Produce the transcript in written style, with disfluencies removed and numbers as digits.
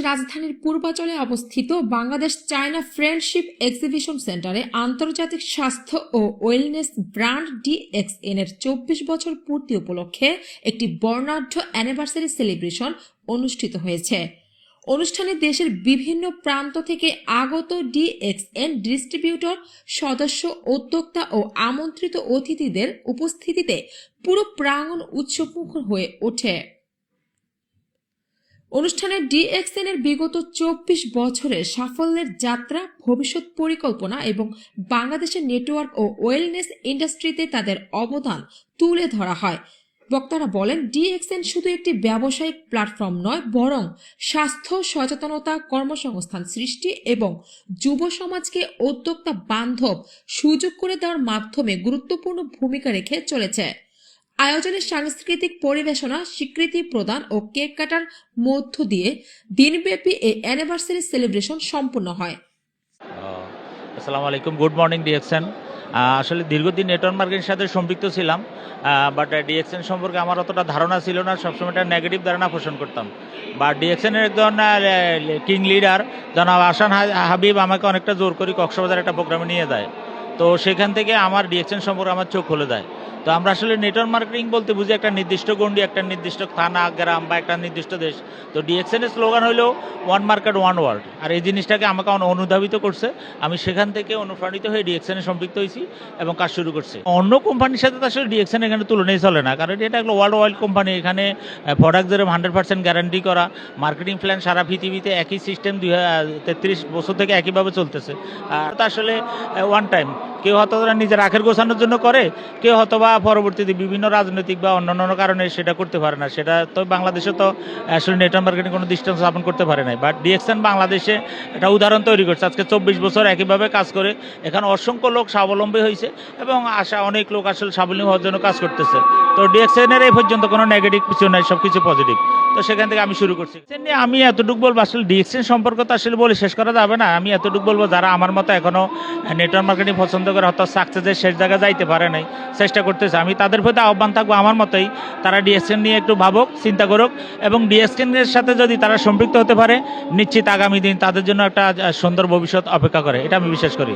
রাজধানীর পূর্বাঞ্চলে অবস্থিত বাংলাদেশ চায়না ফ্রেন্ডশিপ এক্সিবিশন সেন্টারে আন্তর্জাতিক স্বাস্থ্য ও ওয়েলনেস ব্র্যান্ড DXN এর 24 বছর পূর্তি উপলক্ষে একটি বর্ণাঢ্য অ্যানিভার্সারি সেলিব্রেশন অনুষ্ঠিত হয়েছে। অনুষ্ঠানে দেশের বিভিন্ন প্রান্ত থেকে আগত DXN ডিস্ট্রিবিউটর, সদস্য, উদ্যোক্তা ও আমন্ত্রিত অতিথিদের উপস্থিতিতে পুরো প্রাঙ্গণ উৎসবমুখর হয়ে ওঠে। অনুষ্ঠানে DXN এর বিগত 24 বছরের সাফল্যের যাত্রা, ভবিষ্যৎ পরিকল্পনা এবং বাংলাদেশের নেটওয়ার্ক ও ওয়েলনেস ইন্ডাস্ট্রিতে তাদের অবদান তুলে ধরা হয়। বক্তারা বলেন, DXN শুধু একটি ব্যবসায়িক প্ল্যাটফর্ম নয়, বরং স্বাস্থ্য সচেতনতা, কর্মসংস্থান সৃষ্টি এবং যুব সমাজকে উদ্যোক্তা বান্ধব সুযোগ করে দেওয়ার মাধ্যমে গুরুত্বপূর্ণ ভূমিকা রেখে চলেছে। আয়োজনে সাংস্কৃতিক পরিবেশনা, স্বীকৃতি প্রদান ও কেক কাটার মধ্য দিয়ে দিনব্যাপী এই অ্যানিভার্সারি সেলিব্রেশন সম্পন্ন হয়। আসসালামু আলাইকুম, গুড মর্নিং DXN। আসলে দীর্ঘদিন নেটওয়ার্ক মার্কেটিংয়ের সাথে সম্পৃক্ত ছিলাম, বাট DXN সম্পর্কে আমার অতটা ধারণা ছিল না, সবসময় একটা নেগেটিভ ধারণা পোষণ করতাম। বা DXN এর একজন কিং লিডার জনাব আহসান হাবিব আমাকে অনেকটা জোর করে কক্সবাজার একটা প্রোগ্রামে নিয়ে যায়। তো সেখান থেকে আমার DXN সম্পর্কে আমার চোখ খুলে দেয়। তো আমরা আসলে নেটওয়ার্ক মার্কেটিং বলতে বুঝি একটা নির্দিষ্ট গণ্ডি, একটা নির্দিষ্ট থানা, গ্রাম বা একটা নির্দিষ্ট দেশ। তো DXN এর স্লোগান হলো ওয়ান মার্কেট ওয়ান ওয়ার্ল্ড, আর এই জিনিসটাকে আমাকে অনুধাবিত করছে। আমি সেখান থেকে অনুপ্রাণিত হয়ে DXN এ সম্পৃক্ত হয়েছি এবং কাজ শুরু করছি। অন্য কোম্পানির সাথে তো আসলে DXN এখানে তুলনাই চলে না, কারণ এটা একটা ওয়ার্ল্ড ওয়াইড কোম্পানি। এখানে প্রোডাক্ট যেরকম 100% গ্যারান্টি করা, মার্কেটিং প্ল্যান সারা পৃথিবীতে একই সিস্টেম 2033 বছর থেকে একইভাবে চলতেছে। আর তা আসলে ওয়ান টাইম, কেউ হয়তো নিজের আখের গোছানোর জন্য করে, কেউ হয়তো বা পরবর্তীতে বিভিন্ন রাজনৈতিক বা অন্যান্য কারণে সেটা করতে পারে না। সেটা তো বাংলাদেশে তো আসলে নেটওয়ার্ক মার্কেটিং কোনো দৃষ্টান্ত স্থাপন করতে পারে নাই, বাট DXN বাংলাদেশে একটা উদাহরণ তৈরি করছে। আজকে 24 বছর একইভাবে কাজ করে এখানে অসংখ্য লোক স্বাবলম্বী হয়েছে এবং অনেক লোক আসলে স্বাবলম্বী হওয়ার জন্য কাজ করতেছে। তো DXN এর এই পর্যন্ত কোনো নেগেটিভ কিছু নাই, সব কিছু পজিটিভ। তো সেখান থেকে আমি শুরু করছি। আমি এতটুকু বলবো, আসলে DXN সম্পর্কে তো আসলে বলে শেষ করা যাবে না। আমি এতটুকু বলবো, যারা আমার মতো এখনো নেটওয়ার্ক মার্কেটিং পছন্দ করে, হয়তো সাকসেসের শেষ জায়গায় যাইতে পারে নাই, চেষ্টা করতেছে, আমি তাদের প্রতি আহ্বান থাকবো আমার মতোই, তারা DXN নিয়ে একটু ভাবুক, চিন্তা করুক এবং DXN এর সাথে যদি তারা সম্পৃক্ত হতে পারে, নিশ্চিত আগামী দিন তাদের জন্য একটা সুন্দর ভবিষ্যৎ অপেক্ষা করে, এটা আমি বিশ্বাস করি।